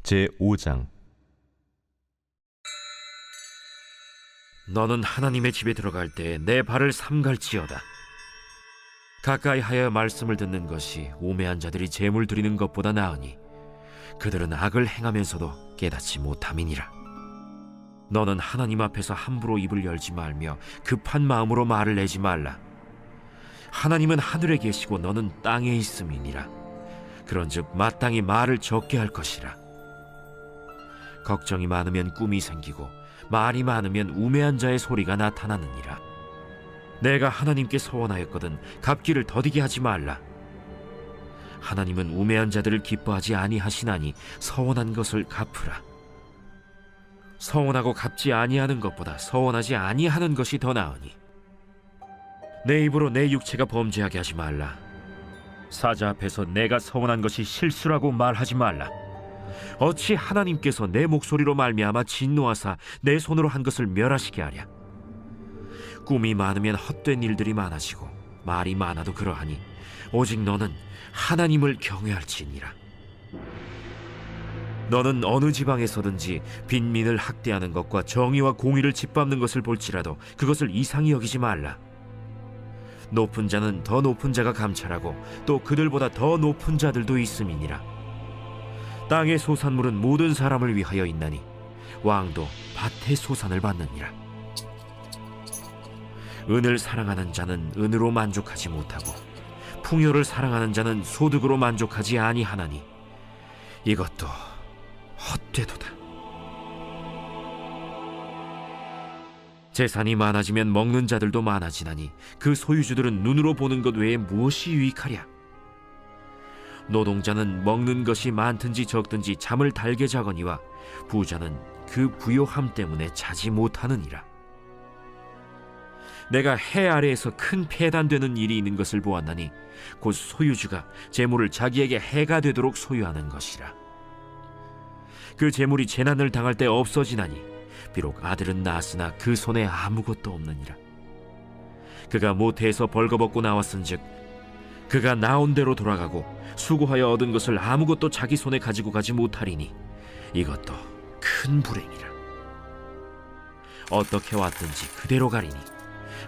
제5장. 너는 하나님의 집에 들어갈 때 내 발을 삼갈지어다. 가까이 하여 말씀을 듣는 것이 우매한 자들이 재물 드리는 것보다 나으니 그들은 악을 행하면서도 깨닫지 못함이니라. 너는 하나님 앞에서 함부로 입을 열지 말며 급한 마음으로 말을 내지 말라. 하나님은 하늘에 계시고 너는 땅에 있음이니라. 그런즉 마땅히 말을 적게 할 것이라. 걱정이 많으면 꿈이 생기고 말이 많으면 우매한 자의 소리가 나타나느니라. 내가 하나님께 서원하였거든 갚기를 더디게 하지 말라. 하나님은 우매한 자들을 기뻐하지 아니하시나니 서원한 것을 갚으라. 서원하고 갚지 아니하는 것보다 서원하지 아니하는 것이 더 나으니 내 입으로 내 육체가 범죄하게 하지 말라. 사자 앞에서 내가 서원한 것이 실수라고 말하지 말라. 어찌 하나님께서 내 목소리로 말미암아 진노하사 내 손으로 한 것을 멸하시게 하랴. 꿈이 많으면 헛된 일들이 많아지고 말이 많아도 그러하니 오직 너는 하나님을 경외할지니라. 너는 어느 지방에서든지 빈민을 학대하는 것과 정의와 공의를 짓밟는 것을 볼지라도 그것을 이상히 여기지 말라. 높은 자는 더 높은 자가 감찰하고 또 그들보다 더 높은 자들도 있음이니라. 땅의 소산물은 모든 사람을 위하여 있나니 왕도 밭의 소산을 받느니라. 은을 사랑하는 자는 은으로 만족하지 못하고 풍요를 사랑하는 자는 소득으로 만족하지 아니하나니 이것도 헛되도다. 재산이 많아지면 먹는 자들도 많아지나니 그 소유주들은 눈으로 보는 것 외에 무엇이 유익하랴. 노동자는 먹는 것이 많든지 적든지 잠을 달게 자거니와 부자는 그 부요함 때문에 자지 못하느니라. 내가 해 아래에서 큰 폐단되는 일이 있는 것을 보았나니 곧 소유주가 재물을 자기에게 해가 되도록 소유하는 것이라. 그 재물이 재난을 당할 때 없어지나니 비록 아들은 낳았으나 그 손에 아무것도 없느니라. 그가 모태에서 벌거벗고 나왔은즉 그가 나온 대로 돌아가고 수고하여 얻은 것을 아무것도 자기 손에 가지고 가지 못하리니 이것도 큰 불행이라. 어떻게 왔든지 그대로 가리니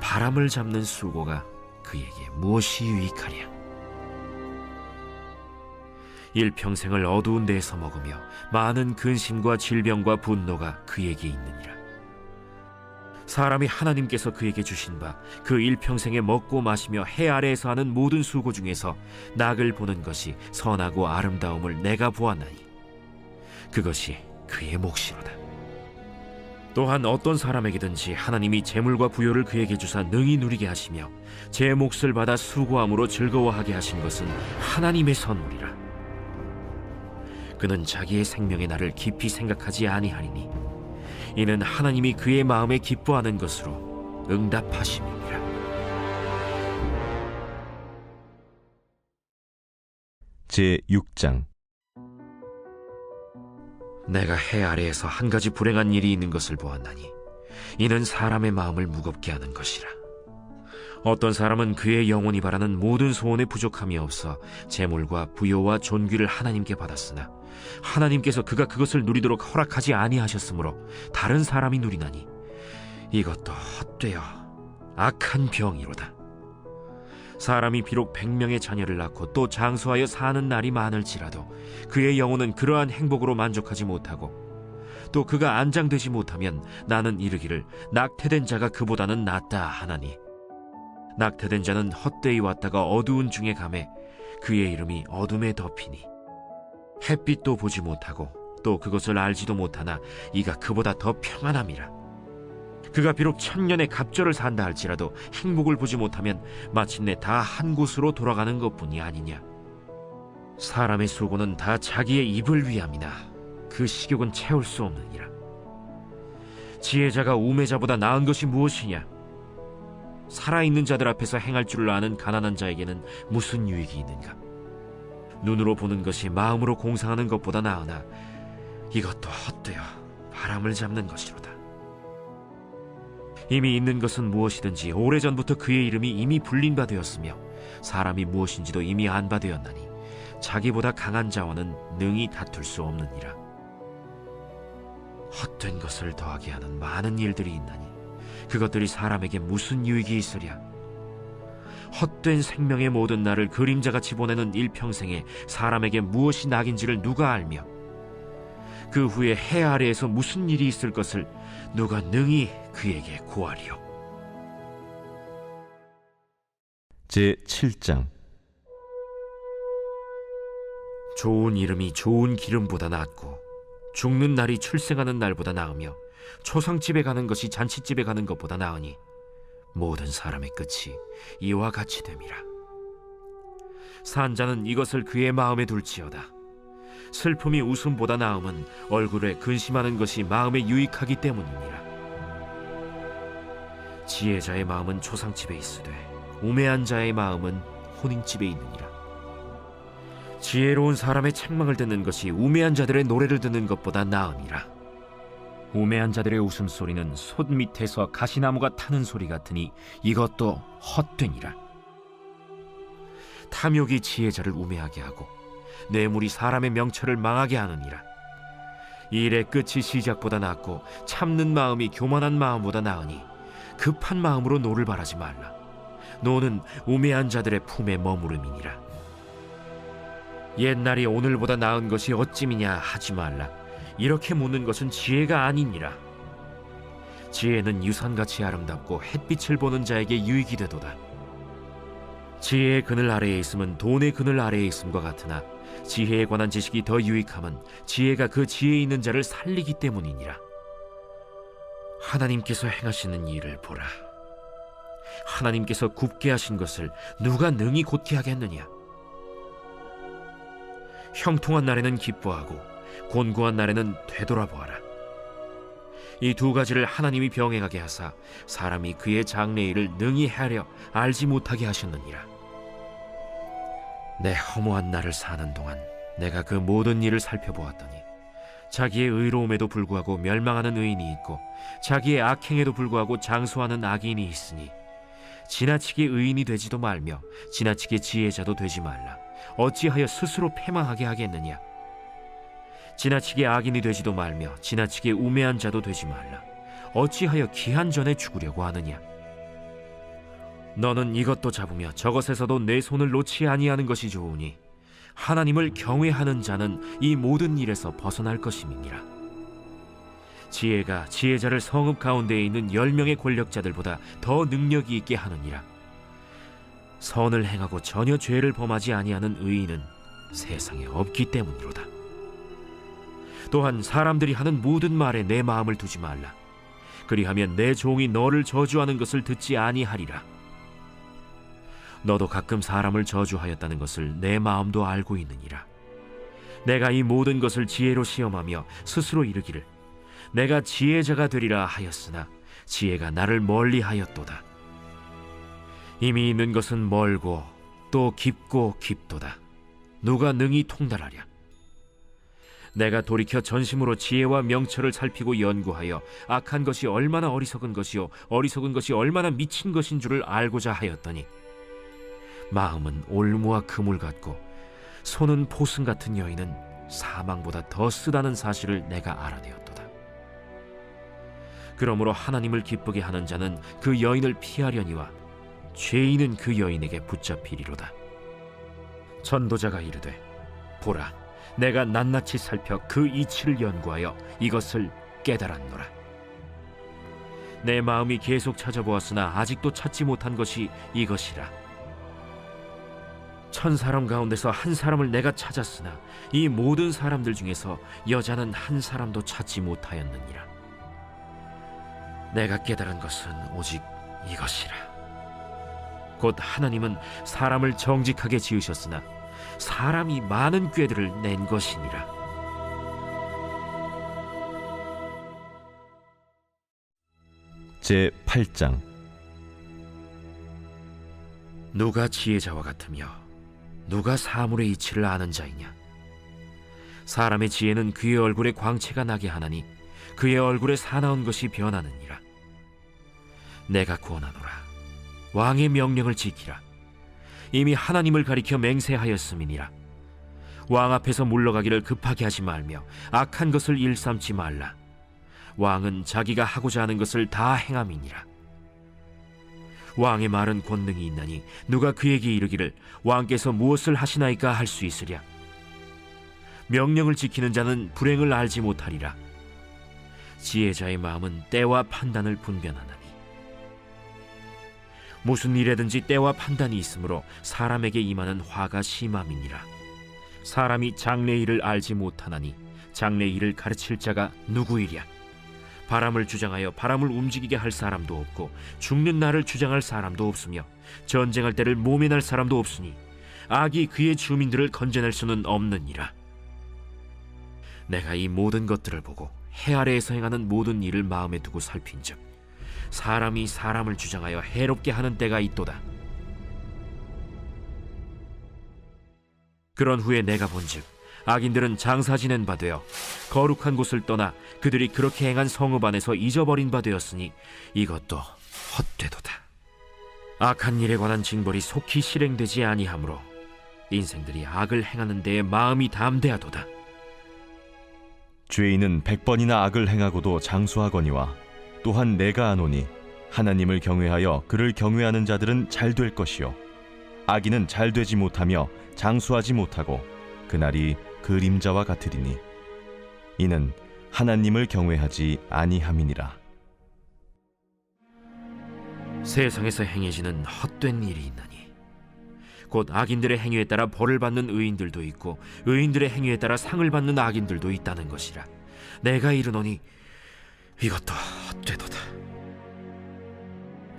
바람을 잡는 수고가 그에게 무엇이 유익하랴. 일평생을 어두운 데에서 먹으며 많은 근심과 질병과 분노가 그에게 있느니라. 사람이 하나님께서 그에게 주신 바 그 일평생에 먹고 마시며 해 아래에서 하는 모든 수고 중에서 낙을 보는 것이 선하고 아름다움을 내가 보았나니 그것이 그의 몫이로다. 또한 어떤 사람에게든지 하나님이 재물과 부요를 그에게 주사 능히 누리게 하시며 제 몫을 받아 수고함으로 즐거워하게 하신 것은 하나님의 선물이라. 그는 자기의 생명의 날을 깊이 생각하지 아니하리니 이는 하나님이 그의 마음에 기뻐하는 것으로 응답하심이니라. 제6장. 내가 해 아래에서 한 가지 불행한 일이 있는 것을 보았나니 이는 사람의 마음을 무겁게 하는 것이라. 어떤 사람은 그의 영혼이 바라는 모든 소원에 부족함이 없어 재물과 부요와 존귀를 하나님께 받았으나 하나님께서 그가 그것을 누리도록 허락하지 아니하셨으므로 다른 사람이 누리나니 이것도 헛되어 악한 병이로다. 사람이 비록 100명의 자녀를 낳고 또 장수하여 사는 날이 많을지라도 그의 영혼은 그러한 행복으로 만족하지 못하고 또 그가 안장되지 못하면 나는 이르기를 낙태된 자가 그보다는 낫다 하나니 낙태된 자는 헛되이 왔다가 어두운 중에 가매 그의 이름이 어둠에 덮이니 햇빛도 보지 못하고 또 그것을 알지도 못하나 이가 그보다 더 평안함이라. 그가 비록 1000년의 갑절을 산다 할지라도 행복을 보지 못하면 마침내 다 한 곳으로 돌아가는 것뿐이 아니냐. 사람의 수고는 다 자기의 입을 위함이나 그 식욕은 채울 수 없느니라. 지혜자가 우매자보다 나은 것이 무엇이냐. 살아있는 자들 앞에서 행할 줄을 아는 가난한 자에게는 무슨 유익이 있는가. 눈으로 보는 것이 마음으로 공상하는 것보다 나으나 이것도 헛되어 바람을 잡는 것이로다. 이미 있는 것은 무엇이든지 오래전부터 그의 이름이 이미 불린 바 되었으며 사람이 무엇인지도 이미 안 바 되었나니 자기보다 강한 자와는 능히 다툴 수 없느니라. 헛된 것을 더하게 하는 많은 일들이 있나니 그것들이 사람에게 무슨 유익이 있으랴. 헛된 생명의 모든 날을 그림자같이 보내는 일평생에 사람에게 무엇이 낙인지를 누가 알며, 그 후에 해 아래에서 무슨 일이 있을 것을 누가 능히 그에게 고하리요. 제7장. 좋은 이름이 좋은 기름보다 낫고 죽는 날이 출생하는 날보다 나으며 초상집에 가는 것이 잔치집에 가는 것보다 나으니 모든 사람의 끝이 이와 같이 됨이라. 산자는 이것을 그의 마음에 둘지어다. 슬픔이 웃음보다 나음은 얼굴에 근심하는 것이 마음에 유익하기 때문이니라. 지혜자의 마음은 초상집에 있으되 우매한 자의 마음은 혼인집에 있느니라. 지혜로운 사람의 책망을 듣는 것이 우매한 자들의 노래를 듣는 것보다 나으니라. 우매한 자들의 웃음소리는 솥 밑에서 가시나무가 타는 소리 같으니 이것도 헛되니라. 탐욕이 지혜자를 우매하게 하고 뇌물이 사람의 명철을 망하게 하느니라. 일의 끝이 시작보다 낫고 참는 마음이 교만한 마음보다 나으니 급한 마음으로 노를 바라지 말라. 노는 우매한 자들의 품에 머무름이니라. 옛날이 오늘보다 나은 것이 어찌미냐 하지 말라. 이렇게 묻는 것은 지혜가 아니니라. 지혜는 유산같이 아름답고 햇빛을 보는 자에게 유익이 되도다. 지혜의 그늘 아래에 있음은 돈의 그늘 아래에 있음과 같으나 지혜에 관한 지식이 더 유익함은 지혜가 그 지혜 있는 자를 살리기 때문이니라. 하나님께서 행하시는 일을 보라. 하나님께서 굽게 하신 것을 누가 능히 곧게 하겠느냐. 형통한 날에는 기뻐하고 곤고한 날에는 되돌아보아라. 이 두 가지를 하나님이 병행하게 하사 사람이 그의 장래일을 능히 헤아려 알지 못하게 하셨느니라. 내 허무한 날을 사는 동안 내가 그 모든 일을 살펴보았더니 자기의 의로움에도 불구하고 멸망하는 의인이 있고 자기의 악행에도 불구하고 장수하는 악인이 있으니 지나치게 의인이 되지도 말며 지나치게 지혜자도 되지 말라. 어찌하여 스스로 패망하게 하겠느냐. 지나치게 악인이 되지도 말며 지나치게 우매한 자도 되지 말라. 어찌하여 기한 전에 죽으려고 하느냐. 너는 이것도 잡으며 저것에서도 내 손을 놓지 아니하는 것이 좋으니 하나님을 경외하는 자는 이 모든 일에서 벗어날 것임이니라. 지혜가 지혜자를 성읍 가운데에 있는 10명의 권력자들보다 더 능력이 있게 하느니라. 선을 행하고 전혀 죄를 범하지 아니하는 의인은 세상에 없기 때문이로다. 또한 사람들이 하는 모든 말에 내 마음을 두지 말라. 그리하면 내 종이 너를 저주하는 것을 듣지 아니하리라. 너도 가끔 사람을 저주하였다는 것을 내 마음도 알고 있느니라. 내가 이 모든 것을 지혜로 시험하며 스스로 이르기를 내가 지혜자가 되리라 하였으나 지혜가 나를 멀리하였도다. 이미 있는 것은 멀고 또 깊고 깊도다. 누가 능히 통달하랴. 내가 돌이켜 전심으로 지혜와 명철을 살피고 연구하여 악한 것이 얼마나 어리석은 것이요 어리석은 것이 얼마나 미친 것인 줄을 알고자 하였더니 마음은 올무와 그물 같고 손은 포승 같은 여인은 사망보다 더 쓰다는 사실을 내가 알아내었도다. 그러므로 하나님을 기쁘게 하는 자는 그 여인을 피하려니와 죄인은 그 여인에게 붙잡히리로다. 전도자가 이르되 보라, 내가 낱낱이 살펴 그 이치를 연구하여 이것을 깨달았노라. 내 마음이 계속 찾아보았으나 아직도 찾지 못한 것이 이것이라. 1000사람 가운데서 한 사람을 내가 찾았으나 이 모든 사람들 중에서 여자는 한 사람도 찾지 못하였느니라. 내가 깨달은 것은 오직 이것이라. 곧 하나님은 사람을 정직하게 지으셨으나 사람이 많은 꾀들을 낸 것이니라. 제8장. 누가 지혜자와 같으며 누가 사물의 이치를 아는 자이냐. 사람의 지혜는 그의 얼굴에 광채가 나게 하나니 그의 얼굴에 사나운 것이 변하느니라. 내가 구원하노라. 왕의 명령을 지키라. 이미 하나님을 가리켜 맹세하였음이니라. 왕 앞에서 물러가기를 급하게 하지 말며 악한 것을 일삼지 말라. 왕은 자기가 하고자 하는 것을 다 행함이니라. 왕의 말은 권능이 있나니 누가 그에게 이르기를 왕께서 무엇을 하시나이까 할 수 있으랴. 명령을 지키는 자는 불행을 알지 못하리라. 지혜자의 마음은 때와 판단을 분별하나니 무슨 일에든지 때와 판단이 있으므로 사람에게 임하는 화가 심함이니라. 사람이 장래 일을 알지 못하나니 장래 일을 가르칠 자가 누구이랴. 바람을 주장하여 바람을 움직이게 할 사람도 없고 죽는 날을 주장할 사람도 없으며 전쟁할 때를 모면할 사람도 없으니 악이 그의 주민들을 건져낼 수는 없느니라. 내가 이 모든 것들을 보고 해 아래에서 행하는 모든 일을 마음에 두고 살핀즉 사람이 사람을 주장하여 해롭게 하는 때가 있도다. 그런 후에 내가 본즉 악인들은 장사 지낸 바 되어 거룩한 곳을 떠나 그들이 그렇게 행한 성읍 안에서 잊어버린 바 되었으니 이것도 헛되도다. 악한 일에 관한 징벌이 속히 실행되지 아니하므로 인생들이 악을 행하는 데에 마음이 담대하도다. 죄인은 100번이나 악을 행하고도 장수하거니와 또한 내가 아노니 하나님을 경외하여 그를 경외하는 자들은 잘 될 것이요 악인은 잘 되지 못하며 장수하지 못하고 그날이 그림자와 같으리니 이는 하나님을 경외하지 아니함이니라. 세상에서 행해지는 헛된 일이 있나니 곧 악인들의 행위에 따라 벌을 받는 의인들도 있고 의인들의 행위에 따라 상을 받는 악인들도 있다는 것이라. 내가 이르노니 이것도 헛되도다.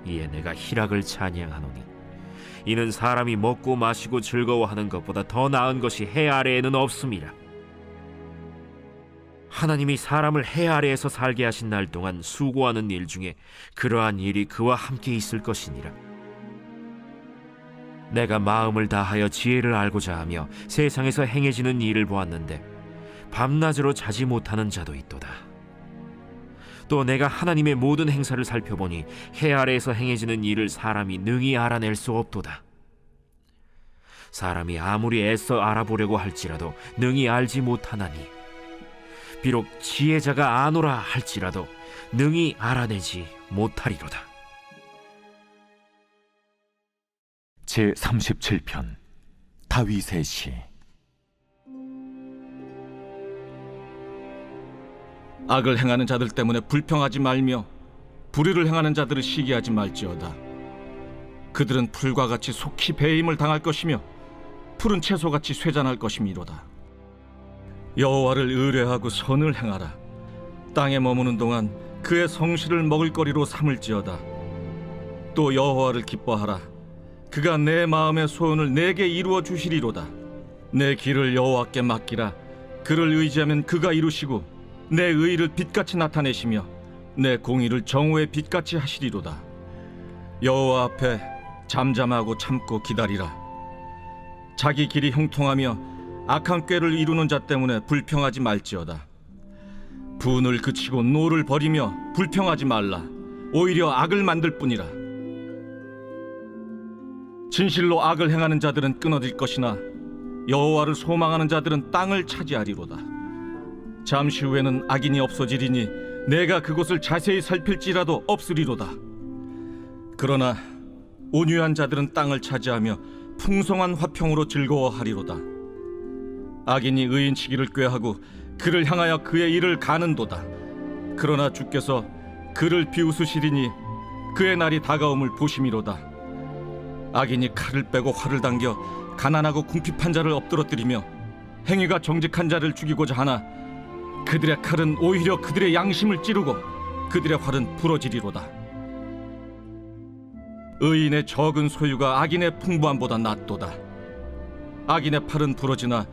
이에 내가 희락을 찬양하노니 이는 사람이 먹고 마시고 즐거워하는 것보다 더 나은 것이 해 아래에는 없음이라. 하나님이 사람을 해 아래에서 살게 하신 날 동안 수고하는 일 중에 그러한 일이 그와 함께 있을 것이니라. 내가 마음을 다하여 지혜를 알고자 하며 세상에서 행해지는 일을 보았는데 밤낮으로 자지 못하는 자도 있도다. 또 내가 하나님의 모든 행사를 살펴보니 해 아래에서 행해지는 일을 사람이 능히 알아낼 수 없도다. 사람이 아무리 애써 알아보려고 할지라도 능히 알지 못하나니 비록 지혜자가 아노라 할지라도 능히 알아내지 못하리로다. 제37편 다윗의 시. 악을 행하는 자들 때문에 불평하지 말며 불의를 행하는 자들을 시기하지 말지어다. 그들은 풀과 같이 속히 배임을 당할 것이며 푸른 채소같이 쇠잔할 것이미로다. 여호와를 의뢰하고 선을 행하라. 땅에 머무는 동안 그의 성실을 먹을거리로 삼을지어다. 또 여호와를 기뻐하라. 그가 내 마음의 소원을 내게 이루어 주시리로다. 내 길을 여호와께 맡기라. 그를 의지하면 그가 이루시고 내 의를 빛같이 나타내시며 내 공의를 정오의 빛같이 하시리로다. 여호와 앞에 잠잠하고 참고 기다리라. 자기 길이 형통하며 악한 꾀를 이루는 자 때문에 불평하지 말지어다. 분을 그치고 노를 버리며 불평하지 말라. 오히려 악을 만들 뿐이라. 진실로 악을 행하는 자들은 끊어질 것이나 여호와를 소망하는 자들은 땅을 차지하리로다. 잠시 후에는 악인이 없어지리니 내가 그곳을 자세히 살필지라도 없으리로다. 그러나 온유한 자들은 땅을 차지하며 풍성한 화평으로 즐거워하리로다. 악인이 의인치기를 꾀하고 그를 향하여 그의 일을 가는도다. 그러나 주께서 그를 비웃으시리니 그의 날이 다가옴을 보심이로다. 악인이 칼을 빼고 활을 당겨 가난하고 궁핍한 자를 엎드러뜨리며 행위가 정직한 자를 죽이고자 하나 그들의 칼은 오히려 그들의 양심을 찌르고 그들의 활은 부러지리로다. 의인의 적은 소유가 악인의 풍부함보다 낫도다. 악인의 팔은 부러지나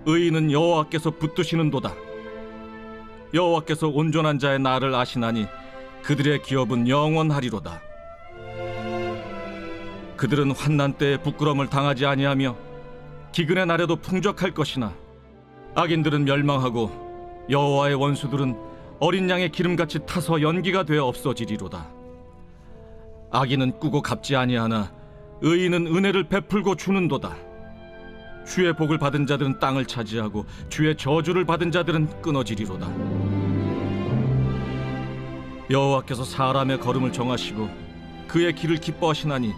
의인은 여호와께서 붙드시는도다. 여호와께서 온전한 자의 날을 아시나니 그들의 기업은 영원하리로다. 그들은 환난 때에 부끄러움을 당하지 아니하며 기근의 날에도 풍족할 것이나 악인들은 멸망하고 여호와의 원수들은 어린 양의 기름같이 타서 연기가 되어 없어지리로다. 악인은 꾸고 갚지 아니하나 의인은 은혜를 베풀고 주는도다. 주의 복을 받은 자들은 땅을 차지하고 주의 저주를 받은 자들은 끊어지리로다. 여호와께서 사람의 걸음을 정하시고 그의 길을 기뻐하시나니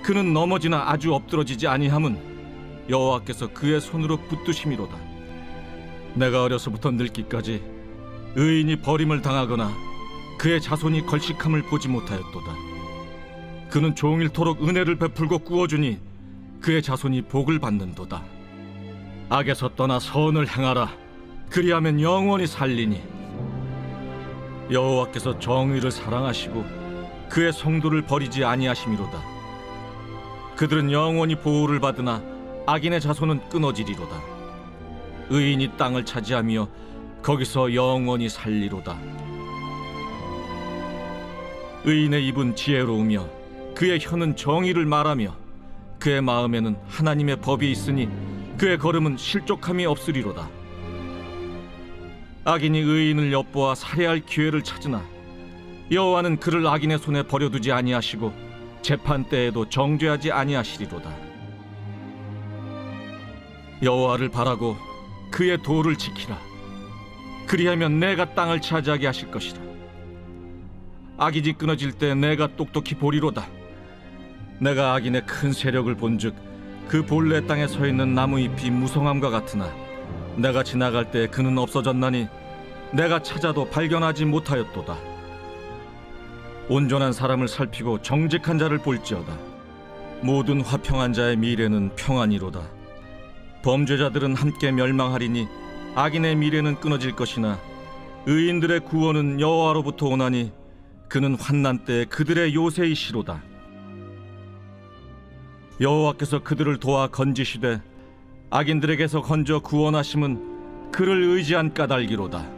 그는 넘어지나 아주 엎드러지지 아니함은 여호와께서 그의 손으로 붙드심이로다. 내가 어려서부터 늙기까지 의인이 버림을 당하거나 그의 자손이 걸식함을 보지 못하였도다. 그는 종일토록 은혜를 베풀고 구워주니 그의 자손이 복을 받는도다. 악에서 떠나 선을 행하라. 그리하면 영원히 살리니 여호와께서 정의를 사랑하시고 그의 성도를 버리지 아니하심이로다. 그들은 영원히 보호를 받으나 악인의 자손은 끊어지리로다. 의인이 땅을 차지하며 거기서 영원히 살리로다. 의인의 입은 지혜로우며 그의 혀는 정의를 말하며 그의 마음에는 하나님의 법이 있으니 그의 걸음은 실족함이 없으리로다. 악인이 의인을 엿보아 살해할 기회를 찾으나 여호와는 그를 악인의 손에 버려두지 아니하시고 재판 때에도 정죄하지 아니하시리로다. 여호와를 바라고 그의 도를 지키라. 그리하면 내가 땅을 차지하게 하실 것이라. 악인이 끊어질 때 내가 똑똑히 보리로다. 내가 악인의 큰 세력을 본즉 그 본래 땅에 서 있는 나무잎이 무성함과 같으나 내가 지나갈 때 그는 없어졌나니 내가 찾아도 발견하지 못하였도다. 온전한 사람을 살피고 정직한 자를 볼지어다. 모든 화평한 자의 미래는 평안이로다. 범죄자들은 함께 멸망하리니 악인의 미래는 끊어질 것이나 의인들의 구원은 여호와로부터 오나니 그는 환난 때에 그들의 요새이시로다. 여호와께서 그들을 도와 건지시되 악인들에게서 건져 구원하심은 그를 의지한 까닭이로다.